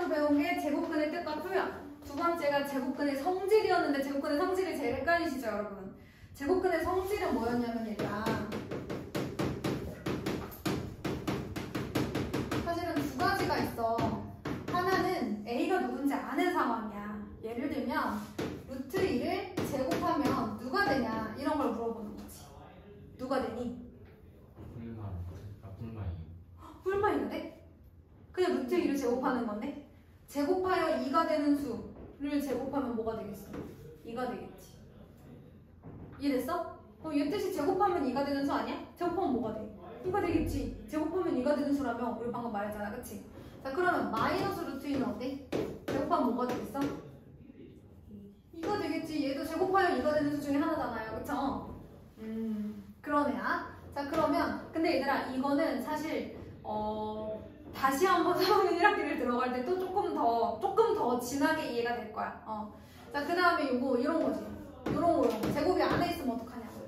앞에서 배운 게 제곱근의 뜻과 표현. 두 번째가 제곱근의 성질이었는데 제곱근의 성질이 제일 헷갈리시죠, 여러분? 제곱근의 성질은 뭐였냐면 얘가 사실은 두 가지가 있어. 하나는 A가 누군지 아는 상황이야. 예를 들면 루트 2를 제곱하면 누가 되냐 이런 걸 물어보는 거지. 누가 되니? 뿔마이가 돼? 그냥 루트 2를 제곱하는 건데 제곱하여 2가 되는 수를 제곱하면 뭐가 되겠어? 2가 되겠지. 이해됐어? 얘 뜻이 제곱하면 2가 되는 수 아니야? 제곱하면 뭐가 돼? 2가 되겠지. 제곱하면 2가 되는 수라면 우리 방금 말했잖아, 그치? 자, 그러면 마이너스 루트 2는 어때? 제곱하면 뭐가 되겠어? 2가 되겠지. 얘도 제곱하여 2가 되는 수 중에 하나잖아요, 그쵸? 그러네요. 자, 그러면 근데 얘들아 이거는 사실 다시 한번 3학년 1학기를 들어갈 때 또 조금 더 진하게 이해가 될 거야. 자, 그 다음에 요거 이런 거지. 요런 거. 제곱이 안에 있으면 어떡하냐고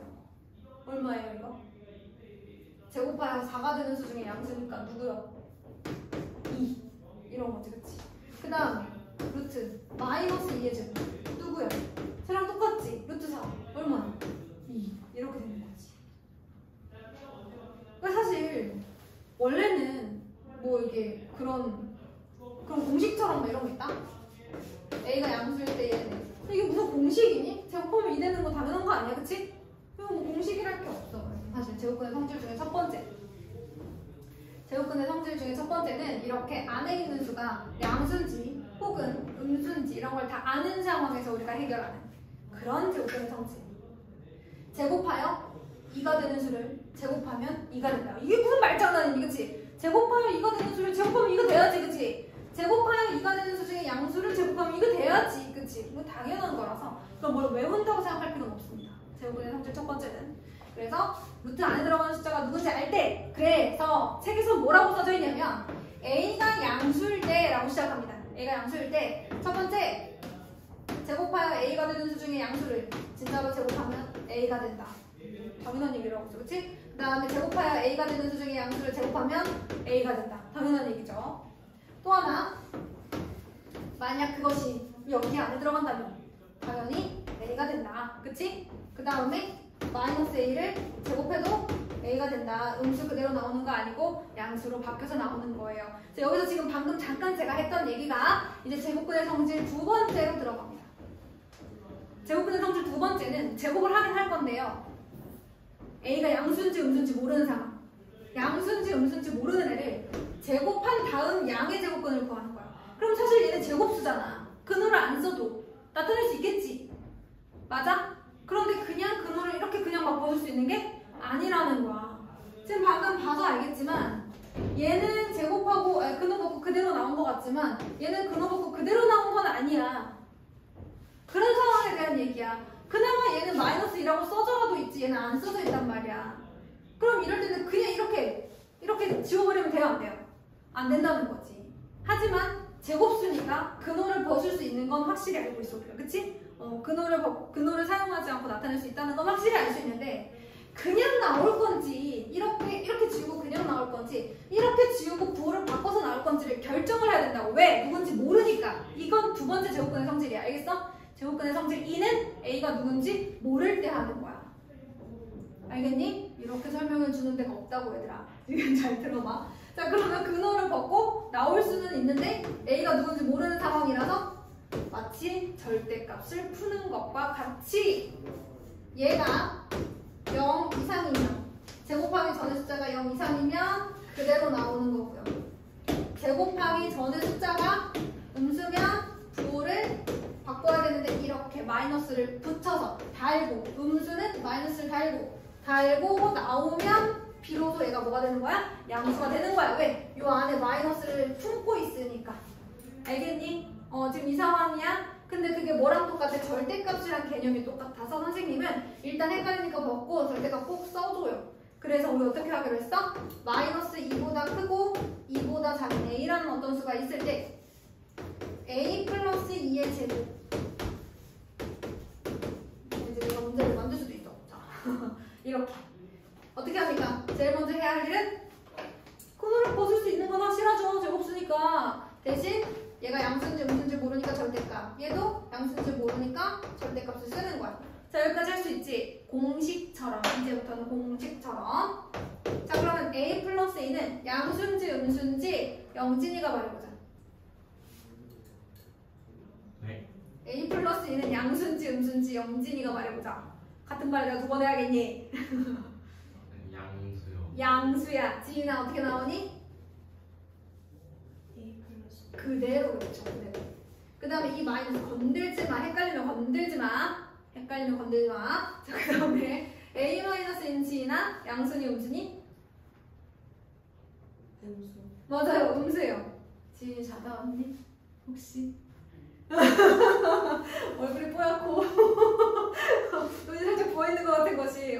이런 거. 얼마예요 이거? 제곱하여 4가 되는 수 중에 양수니까 누구요? 2. 이런 거지, 그치? 그 다음에 루트 마이너스 2의 제곱 누구요? 쟤랑 똑같지? 루트 4 얼마나? 2. 이렇게 되는 거지. 그러니까 사실 원래는 뭐 이게 그런 공식처럼 뭐 이런 거 있다? A가 양수일 때 얘는 이게 무슨 공식이니? 제곱하면 2 되는 거 당연한 거 아니야, 그치? 이거 뭐 공식이랄 게 없어. 사실 제곱근의 성질 중에 첫 번째. 제곱근의 성질 중에 첫 번째는 이렇게 안에 있는 수가 양수인지 혹은 음수인지 이런 걸 다 아는 상황에서 우리가 해결하는 그런 제곱근의 성질. 제곱하여 2가 되는 수를 제곱하면 2가 된다. 이게 무슨 말장난이니, 그치? 제곱하여 2가 되는 수를 제곱하면 2가 돼야지, 그치? 제곱하여 2가 되는 수 중에 양수를 제곱하면 2가 돼야지, 그치? 이거 당연한 거라서 그럼 뭘 외운다고 생각할 필요는 없습니다. 제곱근의 성질 첫 번째는. 그래서 루트 안에 들어가는 숫자가 누군지 알 때, 그래서 책에서 뭐라고 써져 있냐면 A가 양수일 때 라고 시작합니다. A가 양수일 때 첫 번째, 제곱하여 A가 되는 수 중에 양수를 진짜로 제곱하면 A가 된다. 당연한 얘기라고 했죠, 그치? 그 다음에 제곱하여 A가 되는 수 중에 양수를 제곱하면 A가 된다. 당연한 얘기죠. 또 하나, 만약 그것이 여기 안에 들어간다면 당연히 A가 된다. 그치? 그 다음에 마이너스 A를 제곱해도 A가 된다. 음수 그대로 나오는 거 아니고 양수로 바뀌어서 나오는 거예요. 자, 여기서 지금 방금 잠깐 제가 했던 얘기가 이제 제곱근의 성질 두 번째로 들어갑니다. 제곱근의 성질 두 번째는 제곱을 하긴 할 건데요. A가 양수인지 음수인지 모르는 상황. 양수인지 음수인지 모르는 애를 제곱한 다음 양의 제곱근을 구하는 거야. 그럼 사실 얘는 제곱수잖아. 근호를 안 써도 나타낼 수 있겠지. 맞아? 그런데 그냥 근호를 이렇게 그냥 막 보여줄 수 있는 게 아니라는 거야. 지금 방금 봐도 알겠지만 얘는 제곱하고 근호 받고 그대로 나온 것 같지만 얘는 근호 받고 그대로 나온 건 아니야. 그런 상황에 대한 얘기야. 그나마 얘는 마이너스 2라고 써져라도 있지 얘는 안 써져 있단 말이야. 그럼 이럴 때는 그냥 이렇게 지워버리면 돼요, 안 돼요? 안 된다는 거지. 하지만 제곱수니까 근호를 벗을 수 있는 건 확실히 알고 있어, 우리가. 그치? 근호를 사용하지 않고 나타낼 수 있다는 건 확실히 알 수 있는데 그냥 나올 건지 이렇게 지우고 그냥 나올 건지 이렇게 지우고 부호를 바꿔서 나올 건지를 결정을 해야 된다고. 왜? 누군지 모르니까. 이건 두 번째 제곱근의 성질이야. 알겠어? 제곱근의 성질 2는 A가 누군지 모를 때 하는 거야. 알겠니? 이렇게 설명해 주는 데가 없다고, 얘들아. 지금 잘 들어봐. 자, 그러면 근호를 벗고 나올 수는 있는데 A가 누군지 모르는 상황이라서 마치 절대값을 푸는 것과 같이 얘가 0 이상이면 제곱하기 전의 숫자가 0 이상이면 그대로 나오는 거고요. 제곱하기 전의 숫자가 음수면 부호를 바꿔야 되는데 이렇게 마이너스를 붙여서 달고 음수는 마이너스를 달고 나오면 비로소 얘가 뭐가 되는 거야? 양수가 되는 거야. 왜? 요 안에 마이너스를 품고 있으니까. 알겠니? 지금 이 상황이야? 근데 그게 뭐랑 똑같아? 절대값이랑 개념이 똑같아서 선생님은 일단 헷갈리니까 벗고 절대값 꼭 써줘요. 그래서 우리 어떻게 하기로 했어? 마이너스 2보다 크고 2보다 작은 A라는 어떤 수가 있을 때 A 플러스 2의 제곱. 이제 내가 문제를 만들 수도 있어. 자, 이렇게. 어떻게 합니까? 제일 먼저 해야 할 일은 근호를 벗을 수 있는 건 확실하죠. 제곱수니까. 대신 얘가 양수인지 음수인지 모르니까 절대값. 얘도 양수인지 모르니까 절대값을 쓰는 거야. 자, 여기까지 할 수 있지? 공식처럼. 이제부터는 공식처럼. 자, 그러면 A 플러스 A는 양수인지 음수인지 영진이가 말해보자. 네. A 플러스 A는 양수인지 음수인지 영진이가 말해보자. 같은 말 내가 2번 해야겠니? 양수요. 양수야. 지인아 어떻게 나오니? 그대로 그렇죠. 그대로. 그 다음에 이 마이너스 건들지 마. 헷갈리면 건들지 마. 헷갈리면 건들지 마. 자, 그 다음에 A 마이너스인 지인아 양순이 음순이? 음수. 맞아요. 음수예요. 지인이 자다 왔니? 혹시? 얼굴이 뽀얗고 눈이 살짝 보이는 것 같은 것이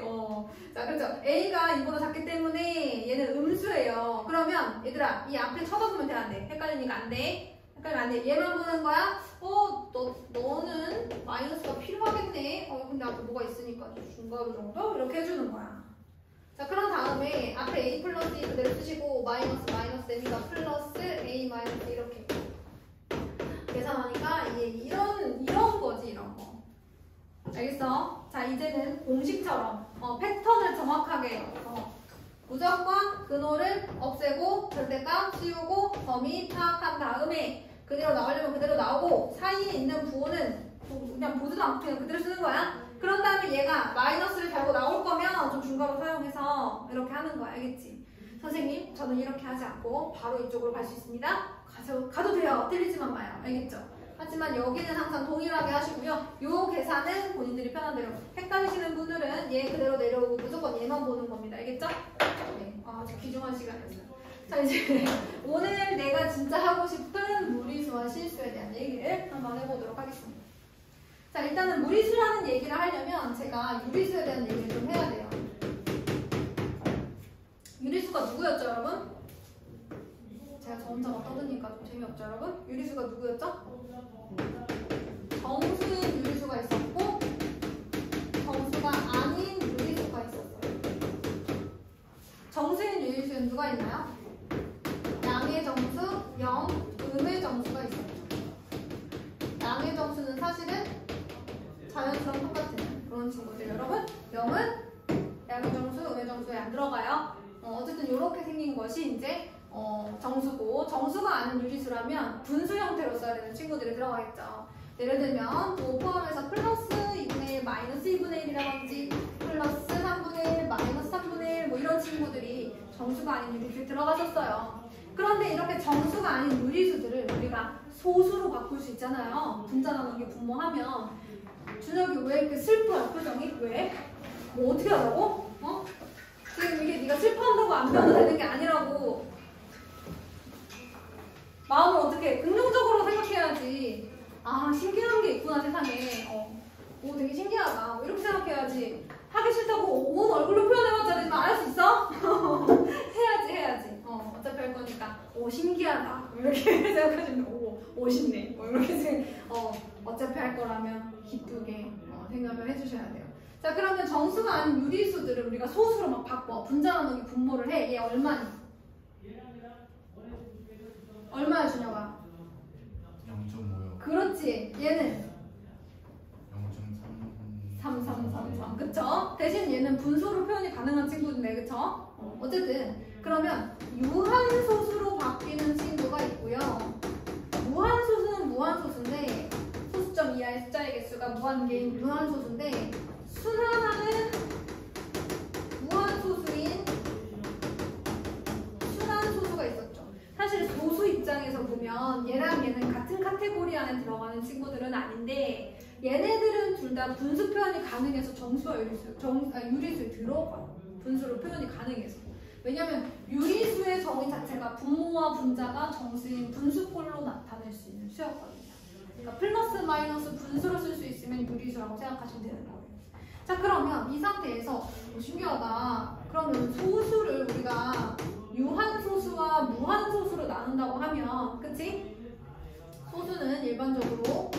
자, 그렇죠. A가 이보다 작기 때문에 얘는 음수예요. 그러면 얘들아 이 앞에 쳐다보면 돼, 안 돼? 헷갈리니까 안 돼. 헷갈리면 안 돼. 얘만 보는 거야. 너는 마이너스가 필요하겠네. 근데 앞에 뭐가 있으니까 중괄호 정도? 이렇게 해주는 거야. 자, 그런 다음에 앞에 A 플러스 E 그대로 쓰시고 마이너스 M이가 플러스 A 마이너스 이렇게 계산하니까 이게 이런 거지, 이런 거. 알겠어? 자, 이제는 공식처럼 패턴을 정확하게 무조건 근호를 없애고 절대값 씌우고 범위 파악한 다음에 그대로 나오려면 그대로 나오고 사이에 있는 부호는 그냥 보지도 않고 그냥 그대로 쓰는 거야. 그런 다음에 얘가 마이너스를 달고 나올 거면 좀 중괄호 사용해서 이렇게 하는 거야. 알겠지? 선생님, 저는 이렇게 하지 않고 바로 이쪽으로 갈 수 있습니다. 가도 돼요. 틀리지만 마요. 알겠죠? 하지만 여기는 항상 동일하게 하시고요. 요 계산은 본인들이 편한 대로. 헷갈리시는 분들은 얘 그대로 내려오고 무조건 얘만 보는 겁니다. 알겠죠? 네. 아주 귀중한 시간이었어요. 자, 이제 오늘 내가 진짜 하고 싶은 무리수와 실수에 대한 얘기를 한번 해보도록 하겠습니다. 자, 일단은 무리수라는 얘기를 하려면 제가 유리수에 대한 얘기를 좀 해야 돼요. 유리수가 누구였죠, 여러분? 제가 저 혼자만 떠드니까 좀 재미없죠, 여러분? 유리수가 누구였죠? 정수인 유리수가 있었고 정수가 아닌 유리수가 있었어요. 정수인 유리수는 누가 있나요? 양의 정수, 0, 음의 정수가 있었죠. 양의 정수는 사실은 자연수랑 똑같은 그런 친구들. 여러분, 0은 양의 정수, 음의 정수에 안 들어가요. 어쨌든 이렇게 생긴 것이 이제 정수고, 정수가 아닌 유리수라면 분수 형태로 써야 되는 친구들이 들어가겠죠. 예를 들면 5 포함해서 플러스 2분의 1, 마이너스 2분의 1이라든지 플러스 3분의 1, 마이너스 3분의 1 뭐 이런 친구들이 정수가 아닌 유리수에 들어갔었어요. 그런데 이렇게 정수가 아닌 유리수들을 우리가 소수로 바꿀 수 있잖아요. 분자 나누기 분모하면. 준혁이 왜 이렇게 슬퍼요, 표정이? 왜? 뭐 어떻게 하라고? 지금 이게 네가 슬퍼한다고 안 배워도 되는 게 아니라고. 마음을 어떻게 긍정적으로 생각해야지. 아, 신기한 게 있구나 세상에. 오, 되게 신기하다. 뭐 이렇게 생각해야지. 하기 싫다고 온 얼굴로 표현해봤자 안 할 수 있어? 해야지. 어차피 할 거니까. 오, 신기하다. 이렇게 생각하시면 오, 멋있네. 뭐 이렇게 어차피 할 거라면 기쁘게 생각을 해주셔야 돼요. 자, 그러면 정수가 아닌 유리수들을 우리가 소수로 막 바꿔. 분자 나누기 분모를 해. 얘 얼마니? 얼마야, 준혁아? 0.5요. 그렇지. 얘는 0.3. 그쵸? 대신 얘는 분소로 표현이 가능한 친구인데, 그쵸? 어쨌든 그러면 유한소수로 바뀌는 친구가 있고요. 무한소수는 무한소수인데 소수점 이하의 숫자의 개수가 무한개인 유한소수인데, 순환하는 무한소수인 순환소수가 있었죠. 사실 소수 입장에서 보면 얘랑 얘는 같은 카테고리 안에 들어가는 친구들은 아닌데, 얘네들은 둘 다 분수 표현이 가능해서 정수와 유리수에 들어가요. 분수로 표현이 가능해서. 왜냐면 유리수의 정의 자체가 분모와 분자가 정수인 분수꼴로 나타낼 수 있는 수였거든요. 그러니까 플러스 마이너스 분수로 쓸 수 있으면 유리수라고 생각하시면 되는 거예요. 자, 그러면 이 상태에서 신기하다. 그러면 소수를 우리가 유한소수와 무한소수로 나눈다고 하면, 그치? 소수는 일반적으로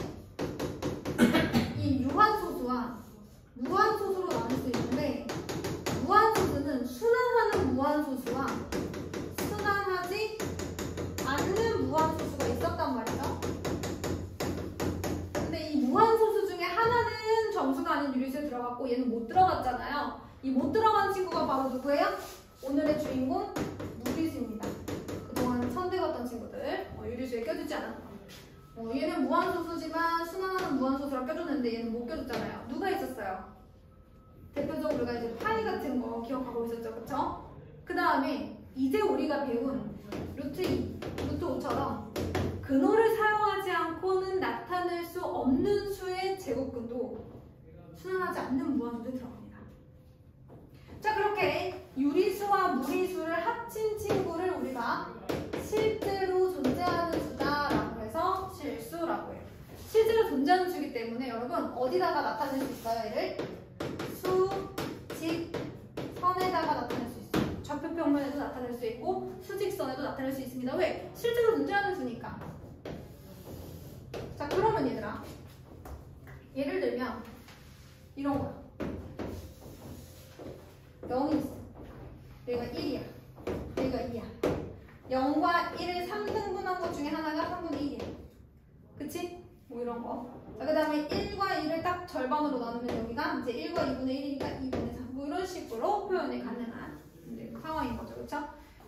이 유한소수와 무한소수로 나눌 수 있는데, 무한소수는 순환하는 무한소수와 순환하지 않는 무한소수가 있었단 말이죠. 들어갔고 얘는 못 들어갔잖아요. 이 못 들어간 친구가 바로 누구예요? 오늘의 주인공 무리수입니다. 그동안 선택했던 친구들 유리수에 껴주지 않았다. 얘는 무한소수지만 순환하는 무한소수랑 껴줬는데 얘는 못 껴줬잖아요. 누가 있었어요? 대표적으로 우리가 이제 파이 같은 거 기억하고 있었죠, 그쵸? 그 다음에 이제 우리가 배운 루트 2, 루트 5처럼 근호를 사용하지 않고는 나타낼 수 없는 수의 제곱근도 순환하지 않는 무한소수에 들어갑니다. 자, 그렇게 유리수와 무리수를 합친 친구를 우리가 실제로 존재하는 수다라고 해서 실수라고 해요. 실제로 존재하는 수이기 때문에 여러분 어디다가 나타낼 수 있어요? 얘를 수, 직, 선에다가 나타낼 수 있어요. 좌표 평면에도 나타낼 수 있고 수직선에도 나타낼 수 있습니다. 왜? 실제로 존재하는 수니까. 자, 그러면 얘들아, 예를 들면 이런 거야. 0이 있어. 얘가 1이야. 얘가 2야. 0과 1을 3등분한 것 중에 하나가 3분의 1이야. 그치? 뭐 이런 거. 자, 그 다음에 1과 1을 딱 절반으로 나누면 여기가 이제 1과 2분의 1이니까 2분의 3. 뭐 이런 식으로 표현이 가능한 이제 상황인 거죠. 그쵸?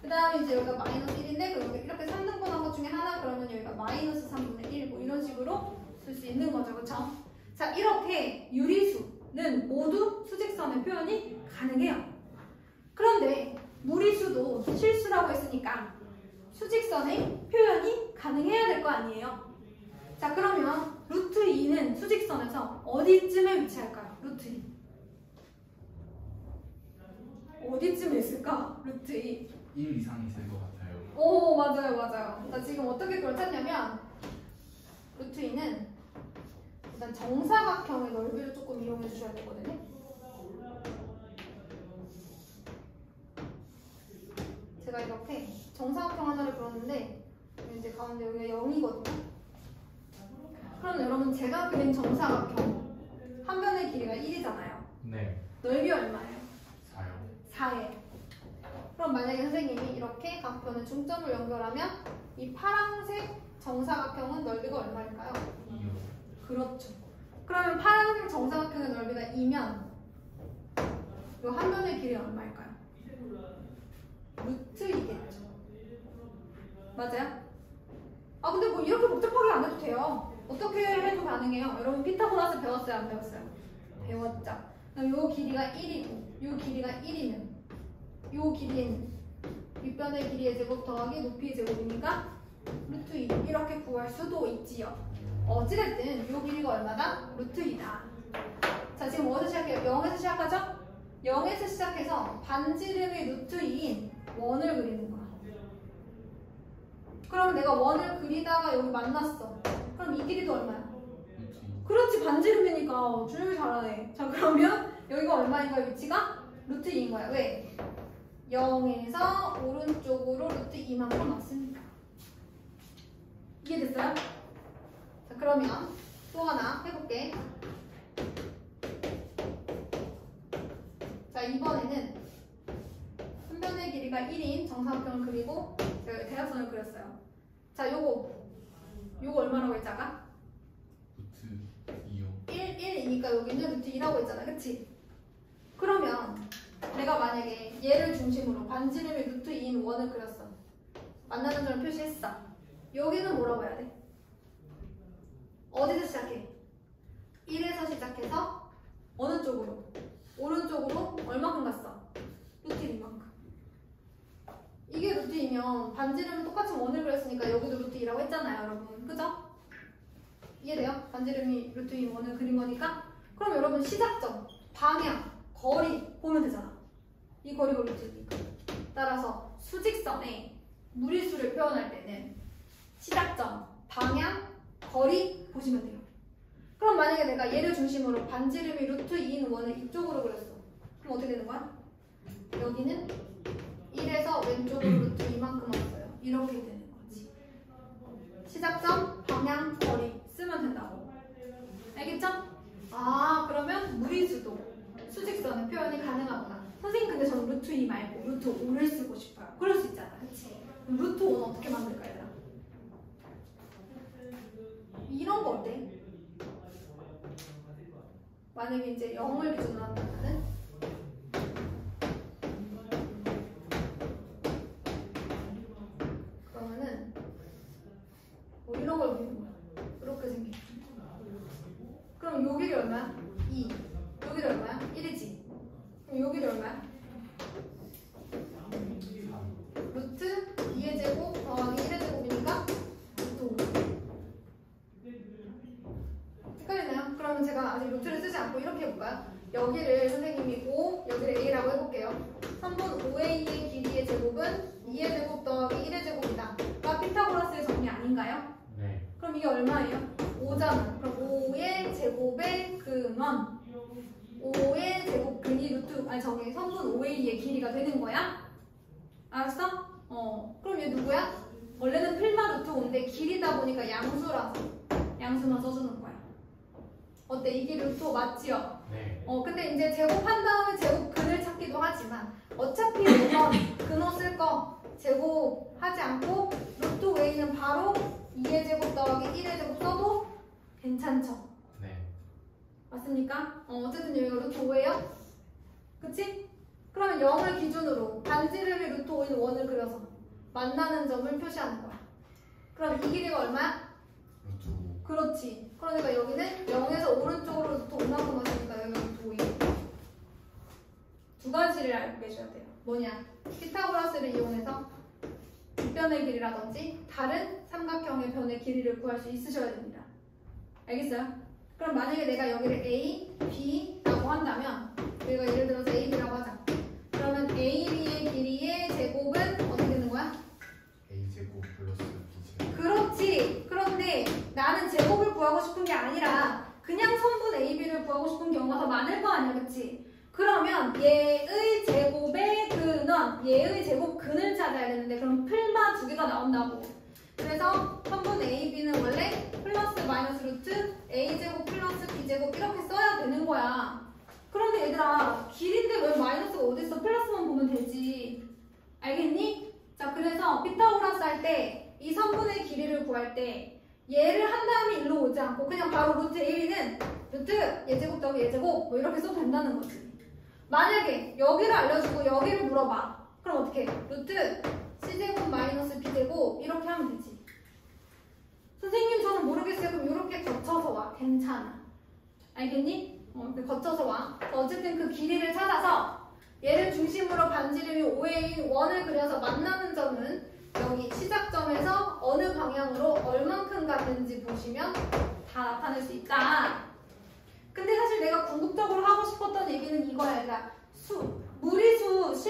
그 다음에 이제 여기가 마이너스 1인데 이렇게 3등분한 것 중에 하나 그러면 여기가 마이너스 3분의 1. 뭐 이런 식으로 쓸 수 있는 거죠. 그쵸? 자, 이렇게 유리수는 모두 수직선의 표현이 가능해요. 그런데 무리수도 실수라고 했으니까 수직선의 표현이 가능해야 될 거 아니에요. 자, 그러면 루트 2는 수직선에서 어디쯤에 위치할까요? 루트 2 어디쯤에 있을까? 루트 2 1 이상 있을 것 같아요. 오, 맞아요, 맞아요. 나 지금 어떻게 그걸 찾냐면 루트 2는 일단 정사각형의 넓이를 조금 이용해 주셔야 되거든요. 제가 이렇게 정사각형 하나를 그렸는데 이제 가운데 여기가 0이거든요. 그럼 여러분 제가 그린 정사각형 한 변의 길이가 1이잖아요. 네. 넓이 얼마예요? 4요. 4예요. 그럼 만약에 선생님이 이렇게 각 변의 중점을 연결하면 이 파란색 정사각형은 넓이가 얼마일까요? 2요. 그렇죠. 그러면 파란색 정사각형의 넓이가 2면 이 한 변의 길이 얼마일까요? 루트 2겠죠. 맞아요? 아, 근데 뭐 이렇게 복잡하게 안 해도 돼요. 어떻게 해도 가능해요. 여러분 피타고라스 배웠어요? 안 배웠어요? 배웠죠. 그럼 요 길이가 1이고 요 길이가 1이면 요 길이는 윗변의 길이의 제곱 더하기 높이의 제곱이니까 루트 2 이렇게 구할 수도 있지요. 어찌됐든 요 길이가 얼마다? 루트 2다. 자, 지금 어디서 시작해요? 0에서 시작하죠? 0에서 시작해서 반지름이 루트 2인 원을 그리는 거야. 그럼 내가 원을 그리다가 여기 만났어. 그럼 이 길이도 얼마야? 루트 2. 그렇지, 반지름이니까 주름이 잘하네. 자, 그러면 여기가 얼마인가 위치가? 루트 2인 거야. 왜? 0에서 오른쪽으로 루트 2만큼 왔으니까. 이해됐어요? 자, 그러면 또 하나 해볼게. 자, 이번에는 한 변의 길이가 1인 정사각형을 그리고 제가 대각선을 그렸어요. 자, 요거 얼마라고 했자가? 루트 2요. 1이니까 여기는 루트 2라고 했잖아. 그치? 그러면 내가 만약에 얘를 중심으로 반지름이 루트 2인 원을 그렸어. 만나는 점을 표시했어. 여기는 뭐라고 해야 돼? 어디서 시작해? 1에서 시작해서 어느 쪽으로? 오른쪽으로 얼마큼 갔어? 루트 2만큼. 이게 루트 2면 반지름은 똑같이 원을 그렸으니까 여기도 루트 2라고 했잖아요, 여러분. 그죠? 이해돼요? 반지름이 루트 2 원을 그린 거니까. 그럼 여러분 시작점, 방향, 거리 보면 되잖아. 이 거리가 루트 2니까. 따라서 수직선에 무리수를 표현할 때는 시작점, 방향, 거리 보시면 돼요. 그럼 만약에 내가 얘를 중심으로 반지름이 루트 2인 원을 이쪽으로 그렸어. 그럼 어떻게 되는 거야? 여기는 1에서 왼쪽으로 루트 2만큼 왔어요. 이렇게 되는 거지. 시작점, 방향, 거리 쓰면 된다고. 알겠죠? 아, 그러면 무리수도 수직선의 표현이 가능하구나. 선생님, 근데 저는 루트 2 말고 루트 5를 쓰고 싶어요. 그럴 수 있잖아. 그치? 그럼 루트 5는 어떻게 만들까, 얘들아? 이런 거 어때? 만약에 이제 0을 기준으로 한다면은 그러면은 뭐 이런 걸 그리는 거야. 이렇게 생긴. 그럼 요 길이 얼마야? 2. 요 길이 얼마야? 1이지. 그럼 요 길이 얼마야? 루트 2의 제곱 더하기 1의 제곱이니까 루트 5. 헷갈리나요? 그러면 제가 아직 루트를 쓰지 않고 이렇게 해볼까요? 여기를 선생님이 5, 여기를 a라고 해볼게요. 3분 5a의 길이의 제곱은 2의 제곱 더하기 1의 제곱이다. 가 피타고라스의 정리 아닌가요? 네. 그럼 이게 얼마예요? 5잖아. 그럼 5의 제곱의 근원 5의 제곱근이 루트 아니 저기 성분 5a의 길이가 되는 거야? 알았어? 그럼 얘 누구야? 원래는 필마 루트 5인데 길이다 보니까 양수라서 양수만 써주는 거야. 어때? 이 길이 루트 5 맞지요? 네. 근데 이제 제곱한 다음에 제곱근을 찾기도 하지만 어차피 이건 근원 쓸 거 제곱하지 않고 루트 a는 바로 2의 제곱 더하기 1의 제곱 써도 괜찮죠? 네. 맞습니까? 어쨌든 여기가 루트 5예요? 그치? 그러면 0을 기준으로 반지름이 루트 5인 원을 그려서 만나는 점을 표시하는 거야. 그럼 이 길이가 얼마야? 루트 5. 그렇지. 그러니까 여기는 0에서 오른쪽으로 루트 5만큼 하시니까 여기가 루트 5이 두 가지를 알고 계셔야 돼요. 뭐냐? 피타고라스를 이용해서 뒷변의 길이라든지 다른 삼각형의 변의 길이를 구할 수 있으셔야 됩니다. 알겠어요? 그럼 만약에 내가 여기를 A, B라고 한다면 우리가 예를 들어서 A, B라고 하자. 그러면 A, B의 길이의 제곱은 어떻게 되는 거야? a제곱 플러스 b제곱. 그렇지. 그런데 나는 제곱을 구하고 싶은 게 아니라 그냥 선분 A, B를 구하고 싶은 경우가 더 많을 거 아니야, 그치? 그러면 얘의 제곱의 근원, 얘의 제곱 근을 찾아야 되는데 그럼 풀마 두 개가 나온다고. 그래서 선분 A, B는 원래 플러스 마이너스 루트 A제곱 플러스 B제곱 이렇게 써야 되는 거야. 그런데 얘들아 길인데 왜 마이너스가 어딨어? 플러스만 보면 되지. 알겠니? 자, 그래서 피타고라스 할 때 이 선분의 길이를 구할 때 얘를 한 다음에 일로 오지 않고 그냥 바로 루트 AB는 루트 얘제곱 더하기 얘제곱 뭐 이렇게 써도 된다는 거지. 만약에 여기를 알려주고 여기를 물어봐. 그럼 어떻게 해? 루트 C제곱 마이너스 B제곱 이렇게 하면 되지. 선생님 저는 모르겠어요. 그럼 이렇게 거쳐서 와. 괜찮아. 알겠니? 이렇게 거쳐서 와. 어쨌든 그 길이를 찾아서 얘를 중심으로 반지름이 5의 원을 그려서 만나는 점은 여기 시작점에서 어느 방향으로 얼만큼 갔는지 보시면 다 나타낼 수 있다. 근데 사실 내가 궁극적으로 하고 싶었던 얘기는 이거야. 얘들아. 무리수,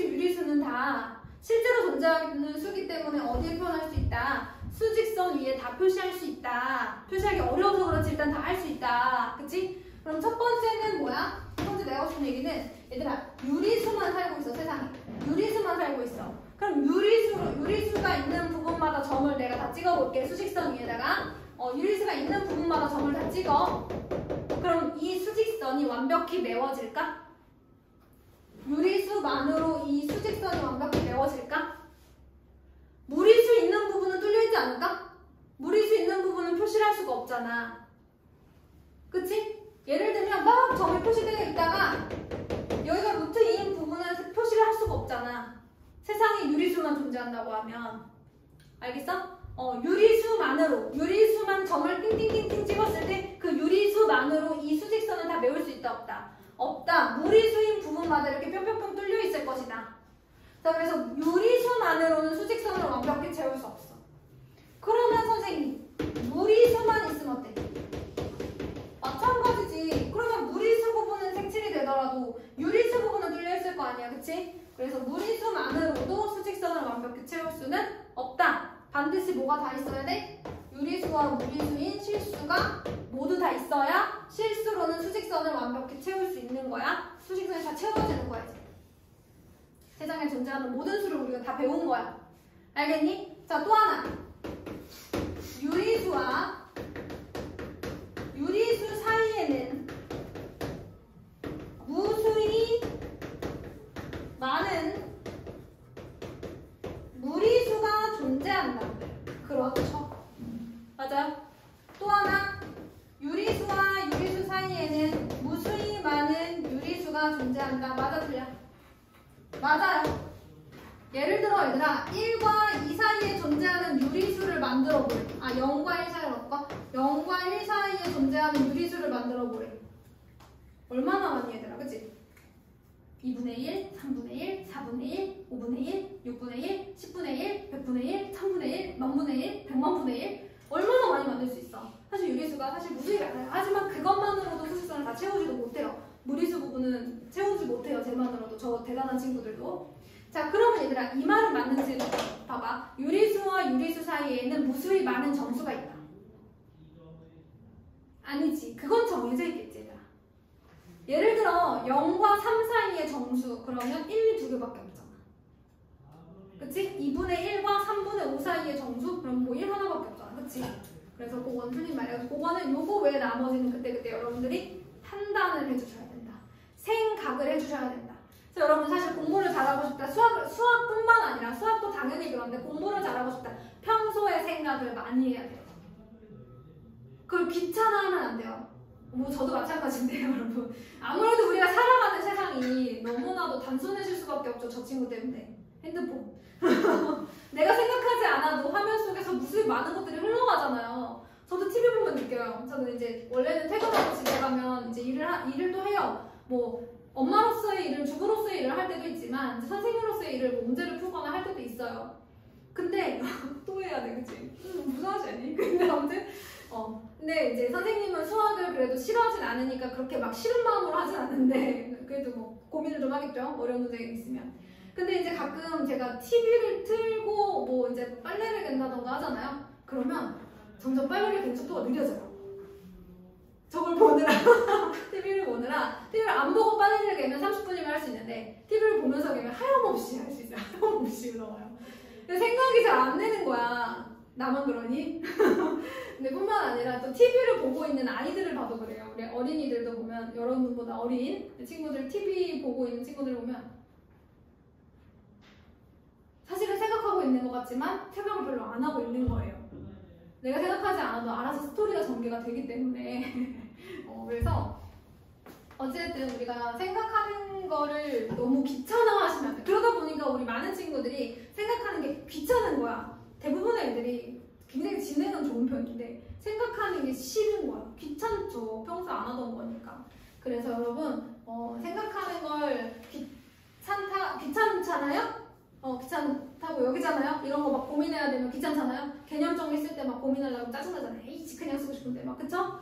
유리수는 다 실제로 존재하는 수기 때문에 어디에 표현할 수 있다. 수직선 위에 다 표시할 수 있다. 표시하기 어려워서 그렇지 일단 다 할 수 있다. 그치? 그럼 첫 번째는 뭐야? 첫 번째 내가 하고 싶은 얘기는 얘들아 유리수만 살고 있어. 세상에. 유리수만 살고 있어. 그럼 유리수가 있는 부분마다 점을 내가 다 찍어볼게. 수직선 위에다가 유리수가 있는 부분마다 점을 다 찍어. 그럼 이 수직선이 완벽히 메워질까? 유리수만으로 이 수직선이 완벽히 메워질까? 무리수 있는 부분은 뚫려있지 않을까? 무리수 있는 부분은 표시를 할 수가 없잖아. 그치? 예를 들면 막 점이 표시되어 있다가 여기가 루트 2인 부분은 표시를 할 수가 없잖아. 세상에 유리수만 존재한다고 하면. 알겠어? 유리수만 점을 띵띵띵띵 찍었을 때 그 유리수만으로 이 수직선을 다 메울 수 있다 없다? 없다. 무리수인 부분마다 이렇게 뿅뿅뿅 뚫려 있을 것이다. 자, 그래서 유리수만으로는 수직선을 완벽히 채울 수 없어. 그러면 선생님 무리수만 있으면 어때? 마찬가지지. 그러면 무리수 부분은 색칠이 되더라도 유리수 부분은 뚫려 있을 거 아니야, 그치? 그래서 무리수만으로도 수직선을 완벽히 채울 수는 없다. 반드시 뭐가 다 있어야 돼? 유리수와 무리수인 실수가 모두 다 있어야 실수로는 수직선을 완벽히 채울 수 있는 거야. 수직선이 다 채워지는 거야. 세상에 존재하는 모든 수를 우리가 다 배운 거야. 알겠니? 자, 또 하나. 유리수와 유리수 사이에는 무수히 많은 무리수가 존재한다. 그렇죠. 맞아요. 또 하나. 유리수와 유리수 사이에 사이에는 무수히 많은 유리수가 존재한다. 맞아, 틀려? 맞아요. 예를 들어 얘들아 1과 2 사이에 존재하는 유리수를 만들어 보래. 0과 1 사이로 할까? 0과 1 사이에 존재하는 유리수를 만들어 보래. 얼마나 많이 얘들아, 그치? 2분의 1, 3분의 1, 4분의 1, 5분의 1, 6분의 1, 10분의 1, 100분의 1, 1000분의 1, 만분의 1, 100만분의 1 얼마나 많이 만들 수 있어? 사실 유리수가 사실 무수히 많아요. 하지만 그것만으로도 수식선을 다 채우지도 못해요. 무리수 부분은 채우지 못해요. 쟤만으로도. 저 대단한 친구들도. 자, 그러면 얘들아 이 말은 맞는지 봐봐. 유리수와 유리수 사이에는 무수히 많은 정수가 있다. 아니지. 그건 정해져 있겠지 얘들아. 예를 들어 0과 3 사이의 정수 그러면 1, 2, 2개밖에 없잖아. 그치? 2분의 1과 3분의 5 사이의 정수 그럼 뭐 1 하나밖에 없잖아. 그치? 그래서 그건 틀린 말이야. 그거는 요거 외에 나머지는 그때 여러분들이 판단을 해주셔야 된다. 생각을 해주셔야 된다. 그래서 여러분 사실 공부를 잘하고 싶다. 수학뿐만 아니라 수학도 당연히 그런데 공부를 잘하고 싶다. 평소에 생각을 많이 해야 돼요. 그걸 귀찮아하면 안 돼요. 뭐 저도 마찬가지인데요, 여러분. 아무래도 우리가 살아가는 세상이 너무나도 단순해질 수밖에 없죠. 저 친구 때문에. 핸드폰. 내가 생각하지 않아도 화면 속에서 무수히 많은 것들이 흘러가잖아요. 저도 TV 보면 느껴요. 저는 이제 원래는 퇴근하고 집에 가면 이제 일을 또 해요. 뭐 엄마로서의 일을, 주부로서의 일을 할 때도 있지만 이제 선생님으로서의 일을 뭐 문제를 풀거나 할 때도 있어요. 근데 또 해야 돼, 그치? 무서워하지 않니? 근데 아무튼 근데 이제 선생님은 수학을 그래도 싫어하진 않으니까 그렇게 막 싫은 마음으로 하진 않는데 그래도 뭐 고민을 좀 하겠죠? 어려운 문제가 있으면. 근데 이제 가끔 제가 TV를 틀고 뭐 이제 빨래를 갠다던가 하잖아요. 그러면 점점 빨래를 갠 속도가 느려져요. 저걸 보느라 TV를 보느라 TV를 안 보고 빨래를 개면 30분이면 할 수 있는데 TV를 보면서 개면 하염없이 할 수 있어요. 하염없이 흘러와요. 생각이 잘 안 되는 거야. 나만 그러니? 근데 뿐만 아니라 또 TV를 보고 있는 아이들을 봐도 그래요. 우리 어린이들도 보면 여러분보다 어린 친구들 TV 보고 있는 친구들 보면 사실은 생각하고 있는 것 같지만 생각을 별로 안 하고 있는 거예요. 내가 생각하지 않아도 알아서 스토리가 전개가 되기 때문에 그래서 어쨌든 우리가 생각하는 거를 너무 귀찮아하시면 안 돼. 그러다 보니까 우리 많은 친구들이 생각하는 게 귀찮은 거야. 대부분의 애들이 굉장히 지능은 좋은 편인데 생각하는 게 싫은 거야. 귀찮죠. 평소 안 하던 거니까. 그래서 여러분 생각하는 걸 귀찮잖아요? 귀찮다고 여기잖아요? 이런 거 막 고민해야 되면 귀찮잖아요? 개념 정리 쓸 때 막 고민하려고 짜증나잖아요. 에이씨 그냥 쓰고 싶은데 막 그쵸?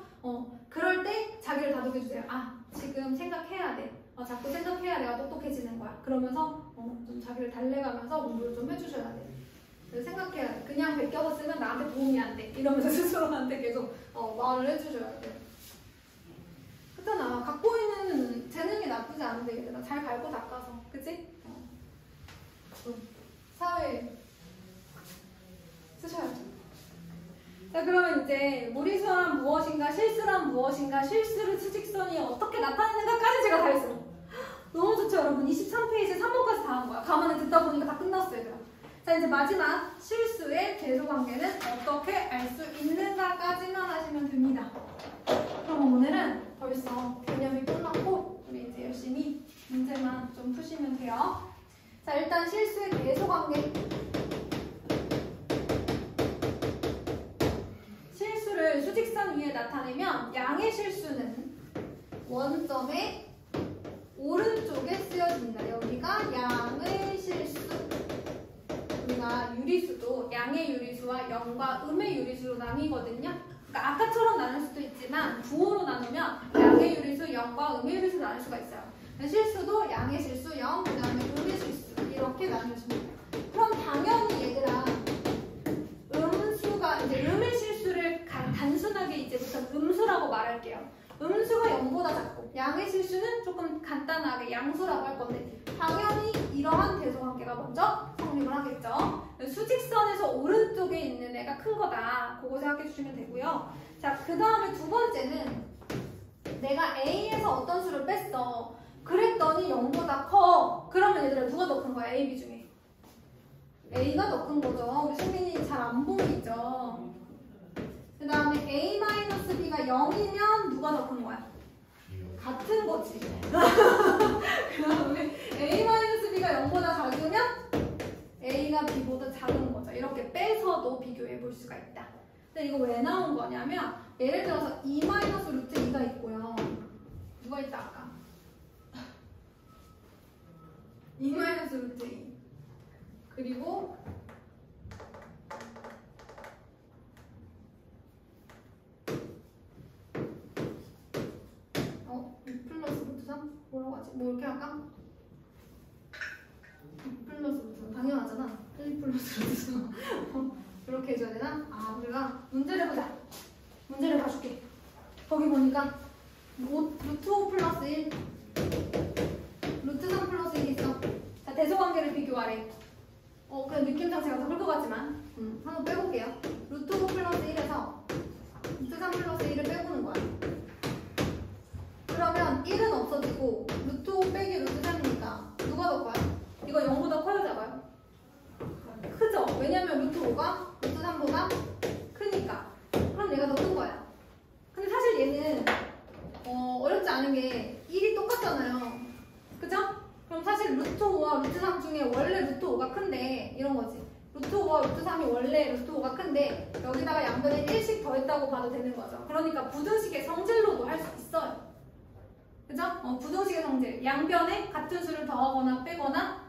그럴 때 자기를 다독여주세요. 지금 생각해야 돼. 자꾸 생각해야 내가 똑똑해지는 거야. 그러면서 좀 자기를 달래가면서 공부를 좀 해주셔야 돼. 그래서 생각해야 돼. 그냥 베껴서 쓰면 나한테 도움이 안 돼. 이러면서 스스로한테 계속 말을 해주셔야 돼. 그렇잖아. 갖고 있는 재능이 나쁘지 않은데 얘들아. 잘 갈고 닦아서. 그치? 사회 쓰셔야죠. 자, 그러면 이제 무리수란 무엇인가, 실수란 무엇인가, 실수를 수직선이 어떻게 나타내는가까지 제가 다 했어요. 너무 좋죠, 여러분. 23페이지 3번까지 다 한 거야. 가만히 듣다 보니까 다 끝났어요, 얘들아. 자, 이제 마지막 실수의 계수관계는 어떻게 알 수 있는가까지만 하시면 됩니다. 그럼 오늘은 벌써 개념이 끝났고 우리 이제 열심히 문제만 좀 푸시면 돼요. 자, 일단 실수의 계수관계. 실수를 수직선 위에 나타내면 양의 실수는 원점의 오른쪽에 쓰여집니다. 여기가 양의 실수. 우리가 유리수도 양의 유리수와 0과 음의 유리수로 나뉘거든요. 그러니까 아까처럼 나눌 수도 있지만 부호로 나누면 양의 유리수, 0과 음의 유리수로 나눌 수가 있어요. 실수도 양의 실수 0, 그 다음에 음의 실수 이렇게 나누시면 돼요. 그럼 당연히 얘들아 음수가 이제 음의 실수를 단순하게 이제부터 음수라고 말할게요. 음수가 0보다 작고 양의 실수는 조금 간단하게 양수라고 할 건데 당연히 이러한 대소관계가 먼저 성립을 하겠죠. 수직선에서 오른쪽에 있는 애가 큰 거다. 그거 생각해 주시면 되고요. 자, 그 다음에 두 번째는 내가 A에서 어떤 수를 뺐어. 그랬더니 0보다 커. 그러면 얘들아 누가 더 큰 거야? A, B 중에. A가 더 큰 거죠. 우리 수민이 잘 안 보이죠. 그 다음에 A-B가 0이면 누가 더 큰 거야? 같은 거지. 그다음에 a-b가 0보다 작으면 a가 b보다 작은 거죠. 이렇게 빼서도 비교해 볼 수가 있다. 근데 이거 왜 나온 거냐면 예를 들어서 2-루트 2가 있고요. 누가 있다 아까? 2-루트 2 그리고 6 플러스 루트 3? 뭐라고 하지? 뭐 이렇게 할까? 6 플러스 루트 3 당연하잖아. 1 플러스 루트 3 이렇게 해줘야 되나? 아 우리가 문제를 보자. 문제를 봐줄게. 거기 보니까 루트 5 플러스 1 루트 3 플러스 1 있어. 자 대소관계를 비교하래. 그냥 느낌 자체가 더 클 것 같지만 한번 빼볼게요. 루트 5 플러스 1에서 루트 3 플러스 1을 빼보는 거야. 그러면 1은 없어지고 루트 5 빼기 루트 3이니까 누가 더 커요? 이거 0보다 커요 작아요? 크죠? 왜냐면 루트 5가 루트 3보다 크니까. 그럼 얘가 더 큰 거야. 근데 사실 얘는 어렵지 않은 게 1이 똑같잖아요. 그죠? 그럼 사실 루트 5와 루트 3 중에 원래 루트 5가 큰데 이런 거지. 루트 5와 루트 3이 원래 루트 5가 큰데 여기다가 양변에 1씩 더했다고 봐도 되는 거죠. 그러니까 부등식의 성질로도 할 수 있어요. 그죠? 부등식의 성질. 양변에 같은 수를 더하거나 빼거나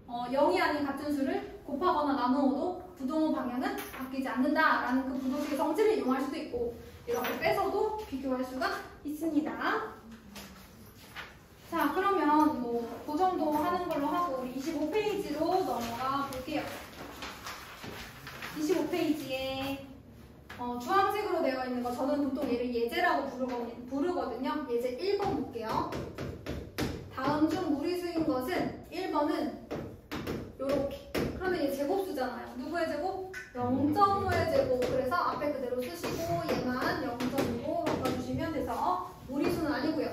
0이 아닌 같은 수를 곱하거나 나누어도 부등호 방향은 바뀌지 않는다라는 그 부등식의 성질을 이용할 수도 있고 이렇게 빼서도 비교할 수가 있습니다. 자 그러면 뭐 그 정도 하는 걸로 하고 우리 25페이지로 넘어가 볼게요. 25페이지에 주황색으로 되어 있는 거 저는 보통 얘를 예제라고 부르거든요. 예제 1번 볼게요. 다음 중 무리수인 것은 1번은 요렇게. 그러면 얘 제곱수잖아요. 누구의 제곱? 0.5의 제곱. 그래서 앞에 그대로 쓰시고 얘만 0.5로 바꿔주시면 돼서 무리수는 아니고요.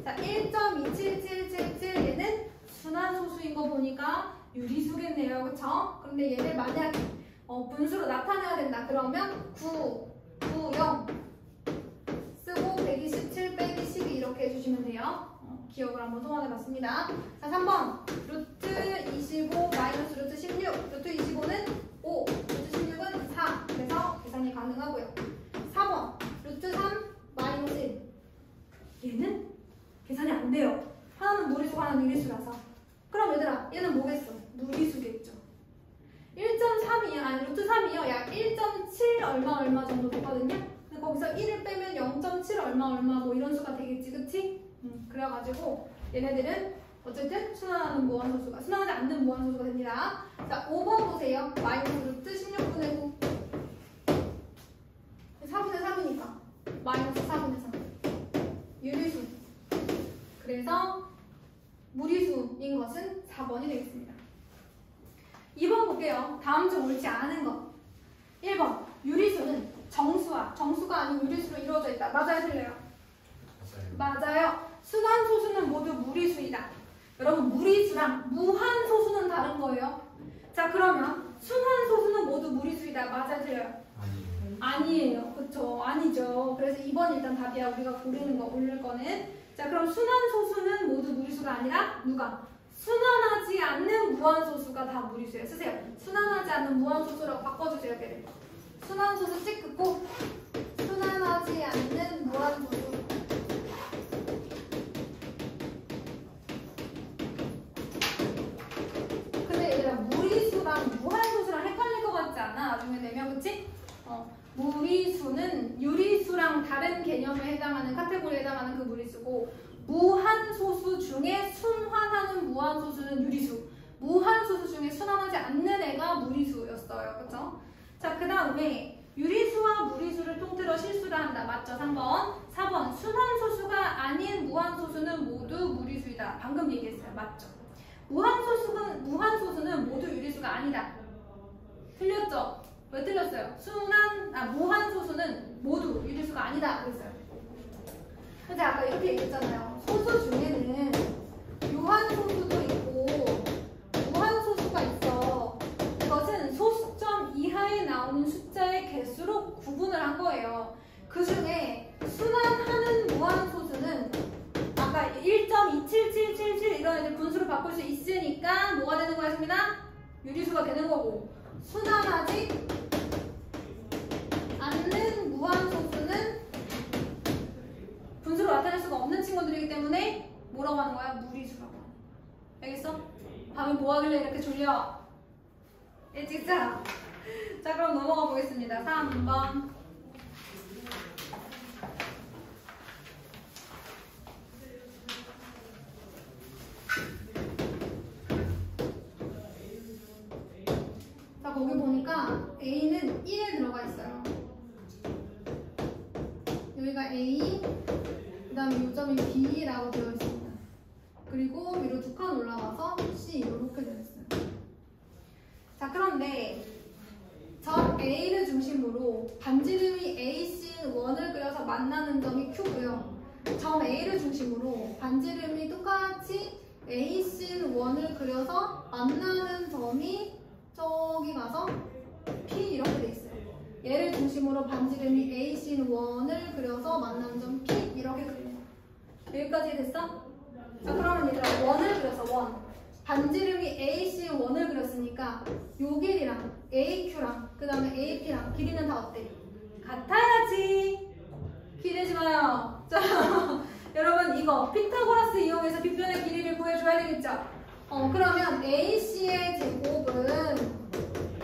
자, 1.27777 얘는 순환소수인 거 보니까 유리수겠네요. 그쵸? 그런데 얘를 만약에 분수로 나타내야 된다. 그러면 9, 0 쓰고 127 빼기 12 이렇게 해주시면 돼요. 기억을 한번 소환해봤습니다. 자, 3번 루트 25 마이너스 루트 16 루트 25는 5 루트 16은 4 그래서 계산이 가능하고요. 4번 루트 3 마이너스 1 얘는 계산이 안 돼요. 하나는 무리수고 하나는 유리수라서. 그럼 얘들아 얘는 뭐겠어? 무리수겠죠. 1.3이요. 아니 루트 3이요. 약 1.7 얼마 정도 됐거든요. 근데 거기서 1을 빼면 0.7 얼마 뭐 이런 수가 되겠지. 그치? 그래가지고 얘네들은 어쨌든 순환하지 않는 무한소수가 됩니다. 자 5번 보세요. 마이너스 루트 16분의 9 4분의 3이니까 마이너스 4분의 3 유리수. 그래서 무리수인 것은 4번이 되겠습니다. 2번 볼게요. 다음 중 옳지 않은 것. 1번 유리수는 정수가 아닌 유리수로 이루어져 있다. 맞아요? 틀려요? 맞아요. 순환소수는 모두 무리수이다. 여러분 무리수랑 무한소수는 다른 거예요. 자 그러면 순환소수는 모두 무리수이다. 맞아요? 틀려요? 아니에요. 그쵸? 아니죠. 그래서 2번 일단 답이야. 우리가 고를 거는. 자 그럼 순환소수는 모두 무리수가 아니라 누가? 순환하지 않는 무한소수가 다 무리수예요. 쓰세요. 순환하지 않는 무한소수라고 바꿔주세요. 걔를. 순환소수 찍 긋고 순환하지 않는 무한소수. 근데 얘들아 무리수랑 무한소수랑 헷갈릴 것 같지 않아? 나중에 되면 그치? 무리수는 유리수랑 다른 개념에 해당하는 카테고리에 해당하는 그 무리수고 무한소수 중에 순환하는 무한소수는 유리수. 무한소수 중에 순환하지 않는 애가 무리수였어요. 그쵸? 자, 그 다음에 유리수와 무리수를 통틀어 실수를 한다. 맞죠? 3번. 4번. 순환소수가 아닌 무한소수는 모두 무리수이다. 방금 얘기했어요. 맞죠? 무한소수는 모두 유리수가 아니다. 틀렸죠? 왜 틀렸어요? 무한소수는 모두 유리수가 아니다. 그랬어요. 근데 아까 이렇게 얘기했잖아요. 소수 중에는 유한소수도 있고 무한소수가 있어. 이것은 소수점 이하에 나오는 숫자의 개수로 구분을 한 거예요. 그 중에 순환하는 무한소수는 0.7777 이런 이제 분수로 바꿀 수 있으니까 뭐가 되는 거야, 수민아? 유리수가 되는 거고, 순환하지 않는 무한소수는 분수로 나타낼 수가 없는 친구들이기 때문에 뭐라고 하는 거야? 무리수라고. 알겠어? 밤에 뭐 하길래 이렇게 졸려? 진짜. 자, 그럼 넘어가 보겠습니다. 3번. 자, 거기 보니까 A는 1에 들어가 있어요. 여기가 A, 그 다음에 요점이 B라고 되어 있습니다. 그리고 위로 두 칸 올라가서 C 이렇게 되어 있어요. 자, 그런데 점 A를 중심으로 반지름이 AC인 원을 그려서 만나는 점이 Q고요. 점 A를 중심으로 반지름이 똑같이 AC인 원을 그려서 만나는 점이 저기 가서 P 이렇게 돼 있어요. 얘를 중심으로 반지름이 AC인 원을 그려서 만나는 점 P 이렇게 그려요. 여기까지 됐어? 자, 그러면 얘들아 원을 그려서 원. 반지름이 AC인 원을 그렸으니까 요 길이랑 AQ랑 그 다음에 AP랑 길이는 다 어때? 같아야지. 기대지 마요. 자, 여러분 이거 피타고라스 이용해서 빗변의 길이를 구해줘야 되겠죠? 그러면 AC의 제곱은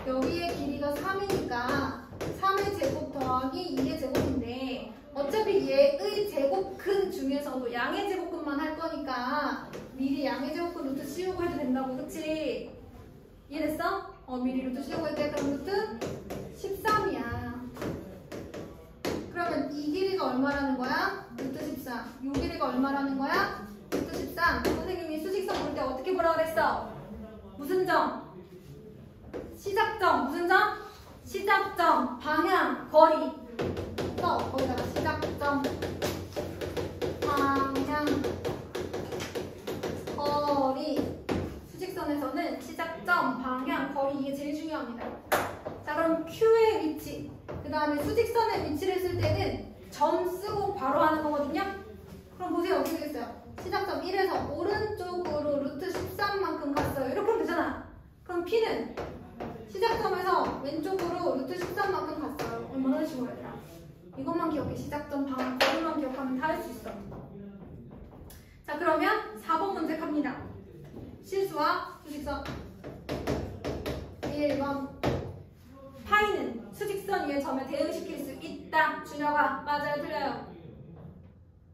여기의 길이가 3이니까 3의 제곱 더하기 2의 제곱인데 어차피 얘의 제곱근 중에서도 양의 제곱근만 할 거니까 미리 양의 제곱근 루트 씌우고 해도 된다고, 그치? 이해됐어? 미리 루트 씌우고 해도 돼. 그럼 루트 13이야. 그러면 이 길이가 얼마라는 거야? 루트 13. 이 길이가 얼마라는 거야? 루트 13. 선생님이 수직선 볼 때 어떻게 보라 그랬어? 무슨 점? 시작점. 무슨 점? 시작점, 방향, 거리. 거기다가 시작점, 방향, 거리. 수직선에서는 시작점, 방향, 거리 이게 제일 중요합니다. 자, 그럼 Q의 위치, 그 다음에 수직선의 위치를 쓸 때는 점 쓰고 바로 하는 거거든요. 그럼 보세요. 어떻게 되겠어요? 시작점 1에서 오른쪽으로 루트 13만큼 갔어요. 이렇게 하면 되잖아. 그럼 P는 시작점에서 왼쪽으로 루트 13만큼 갔어요. 얼마나 쉬워요, 얘들아? 이것만 기억해. 시작점, 방향, 거리만 기억하면 다 할 수 있어. 자, 그러면 4번 문제 갑니다. 실수와 수직선. 1번. 파이는 수직선 위의 점에 대응시킬 수 있다. 준혁아, 맞아요, 틀려요?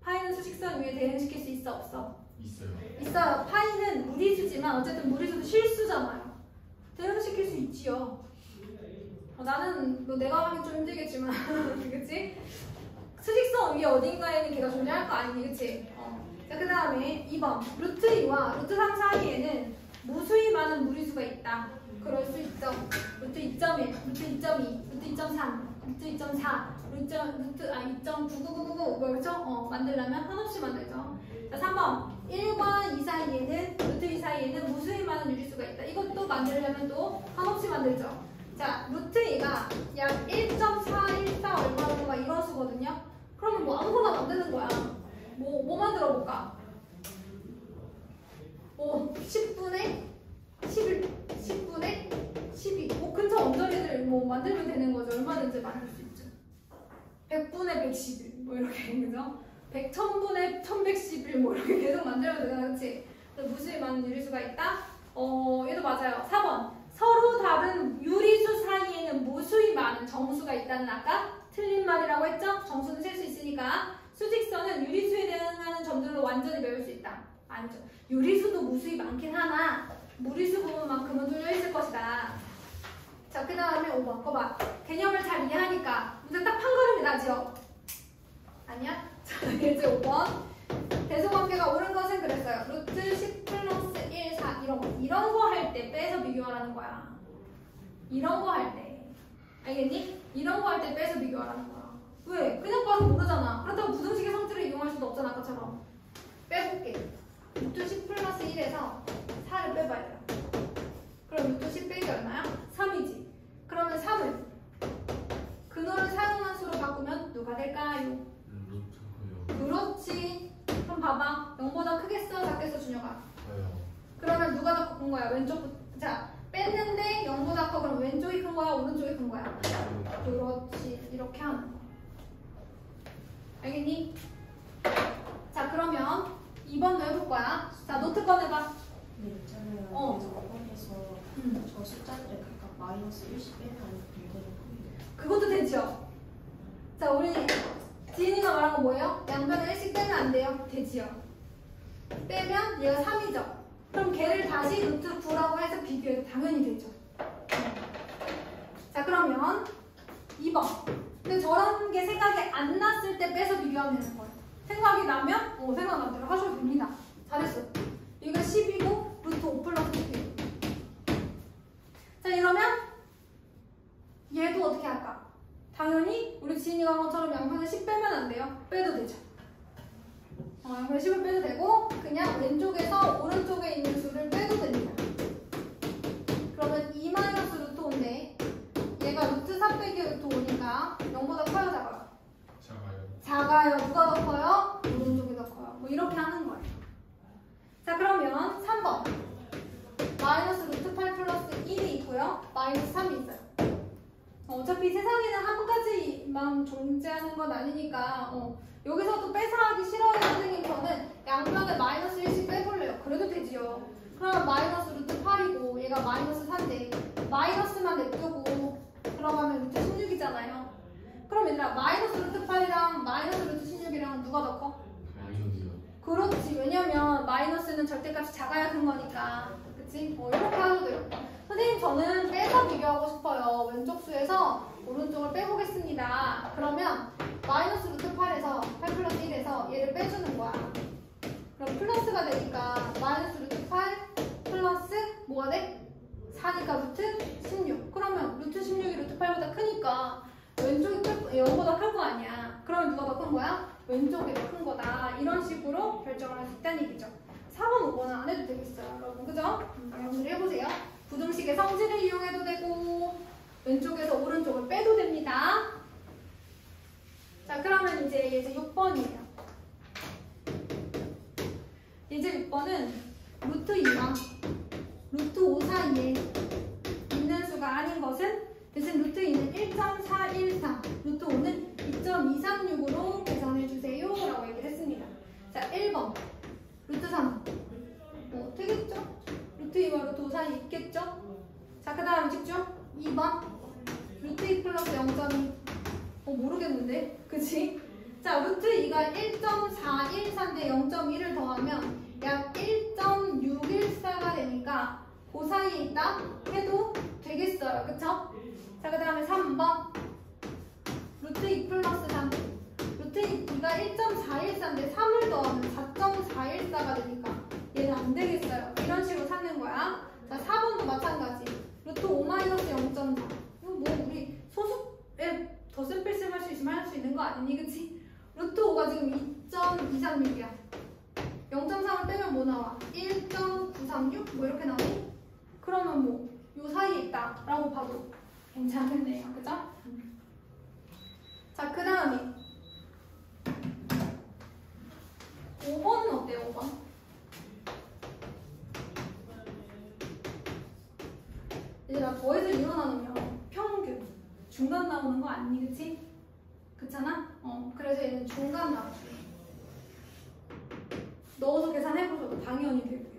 파이는 수직선 위에 대응시킬 수 있어, 없어? 있어요. 있어요. 파이는 무리수지만 어쨌든 무리수도 실수잖아요. 대응시킬 수 있지요. 나는 뭐 내가 하기 좀 힘들겠지만 그치? 수직선 위에 어딘가에는 걔가 존재할 거 아니니, 그치? 자, 그 다음에 2번 루트 2와 루트 3 사이에는 무수히 많은 무리수가 있다. 그럴 수 있죠. 루트 2.1, 루트 2.2, 루트 2.3, 루트 2.4, 루트 2.99999 뭐였죠? 만들려면 한없이 만들죠. 자, 3번 1과 2 사이에는 루트 2 사이에는 무수히 많은 유리수가 있다. 이것도 만들려면 또 한없이 만들죠. 자, 루트 2가 약 1.414 얼마인가 이런 수거든요. 그러면 뭐 아무거나 만드는 거야. 뭐 만들어 볼까? 10분의 11, 10분의 12. 근처 언저리들 뭐 만들면 되는 거죠. 얼마든지 만들 수 있죠. 100분의 111. 뭐 이렇게, 그죠? 100, 1000분의 1111. 뭐 이렇게 계속 만들면 되잖아, 그치? 무수히 많은 유리수가 있다? 얘도 맞아요. 4번. 서로 다른 유리수 사이에는 무수히 많은 정수가 있다는 아까 틀린 말이라고 했죠? 정수는 셀 수 있으니까 수직선은 유리수에 대응하는 점들로 완전히 메울 수 있다. 아니죠. 유리수도 무수히 많긴 하나 무리수 부분만큼은 뚫려있을 것이다. 자, 그 다음에 5번. 거봐. 개념을 잘 이해하니까 문제 딱 판거림이 나죠? 아니야? 자, 이제 5번. 대소관계가 옳은 것은 그랬어요. 루트 10 플러스 1, 4 이런 거 할 때 빼서 비교하라는 거야. 이런 거 할 때. 알겠니? 이런 거 할 때 빼서 비교하라는 거야. 왜? 그냥 봐도 모르잖아. 그렇다고 부등식의 성질을 이용할 수도 없잖아. 아까처럼. 빼볼게. 루트 10 플러스 1에서 4를 빼봐야 돼요. 그럼 루트 10 빼기 얼마야? 3이지. 그러면 3을 근호를 사용한 수로 바꾸면 누가 될까요? 루트고요. 그렇지. 그럼 봐봐. 0보다 크게 써? 작게 큰 거야? 왼쪽, 자, 뺐는데 0보다 커. 그럼 왼쪽이 큰 거야? 오른쪽이 큰 거야? 그렇지. 이렇게 하는 거. 알겠니? 자, 그러면 2번도 해볼 거야. 자, 노트 꺼내봐. 네, 있잖아요. 어. 그래서 저 숫자들을 각각 마이너스 1씩 빼면 되는 그것도 되죠? 자, 우리 지인이가 말한 거 뭐예요? 양변을 1씩 빼면 안 돼요? 되지요? 빼면 얘가 3이죠? 그럼 걔를 다시 루트 9라고 해서 비교해도 당연히 되죠? 자, 그러면 2번. 근데 저런 게 생각이 안 났을 때 빼서 비교하면 되는 거예요. 생각이 나면 생각난 대로 하셔도 됩니다. 잘했어. 여기가 10이고 루트 5 플러스 10이에요. 자, 이러면 얘도 어떻게 할까? 당연히 우리 지인이가 한 것처럼 양변을 10 빼면 안 돼요? 빼도 되죠. 양변 10을 빼도 되고 그냥 왼쪽에서 오른쪽에 있는 수를 빼도 됩니다. 그러면 2 마이너스 루트 5인데 얘가 루트 4 빼기 루트 5니까 0보다 커요, 작아요? 작아요. 누가 더 커요? 오른쪽이 더 커요. 뭐 이렇게 하는 거예요. 자, 그러면 3번. 마이너스 루트 8 플러스 1이 있고요. 마이너스 3이 있어요. 어차피 세상에는 한 가지만 존재하는 건 아니니까 여기서도 빼서 하기 싫어요, 선생님. 저는 양변을 마이너스 1씩 빼볼래요. 그래도 되지요. 그러면 마이너스 루트 8이고 얘가 마이너스 4인데 마이너스만 냅두고 들어가면 루트 16이잖아요. 그럼 얘들아 마이너스 루트 8이랑 마이너스 루트 16이랑 누가 더 커? 그렇지. 왜냐면 마이너스는 절대값이 작아야 큰 거니까. 그치? 이렇게 하셔도 돼요. 선생님 저는 빼서 비교하고 싶어요. 왼쪽 수에서 오른쪽을 빼보겠습니다. 그러면 마이너스 루트 8에서 8 플러스 1에서 얘를 빼주는 거야. 그럼 플러스가 되니까 마이너스 루트 8 플러스 뭐가 돼? 4니까 루트 16. 그러면 루트 16이 루트 8보다 크니까 왼쪽이 0보다 큰 거 아니야. 그러면 누가 더 큰 거야? 왼쪽이 더 큰 거다. 이런 식으로 결정을 할 수 있다는 얘기죠. 4번, 5번은 안 해도 되겠어요, 여러분. 그죠? 여러분들 해보세요. 부등식의 성질을 이용해도 되고 왼쪽에서 오른쪽을 빼도 됩니다. 자, 그러면 이제 6번이에요. 이제 6번은 루트 2와 루트 5 사이에 있는 수가 아닌 것은 대신 루트 2는 1.413, 루트 5는 2.236으로 계산해주세요 라고 얘기를 했습니다. 자, 1번 루트 3 되겠죠? 루트 2와 루트 5 사이에 있겠죠? 자, 그 다음 집중. 2번 루트 2 플러스 0.2 모르겠는데? 그치? 자, 루트 2가 1.414인데 0.1을 더하면 약 1.614가 되니까 그 사이에 있다 해도 되겠어요. 그쵸? 자, 그 다음에 3번 루트 2 플러스 3. 루트 2가 1.414인데 3을 더하면 4.414가 되니까 얘는 안 되겠어요. 이런 식으로 찾는 거야. 자, 4번도 마찬가지. 루트 5 마이너스 0.4. 이거 뭐 우리 소수에 덧셈뺄셈 할 수 있으면 할 수 있는 거 아니니? 그치? 루트 5가 지금 2.236이야. 0.3을 빼면 뭐 나와? 1.936? 뭐 이렇게 나오니? 그러면 뭐 요 사이에 있다 라고 봐도 괜찮겠네요. 그죠? 자, 그 다음에 5번은 어때요? 5번? 얘들아, 더해서 일어나면 평균 중간 나오는 거 아니니? 그치? 그렇잖아? 그래서 얘는 중간 나와요. 넣어서 계산해보셔도 당연히 되고요.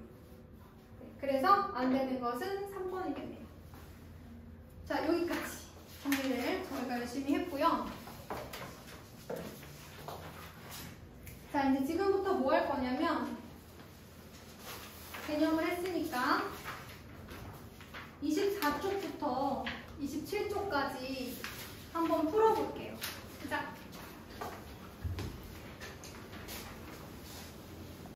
그래서 안 되는 것은 3번이겠네요. 자, 여기까지 정리를 저희가 열심히 했고요. 자, 이제 지금부터 뭐 할 거냐면 개념을 했으니까 24쪽부터 27쪽까지 한번 풀어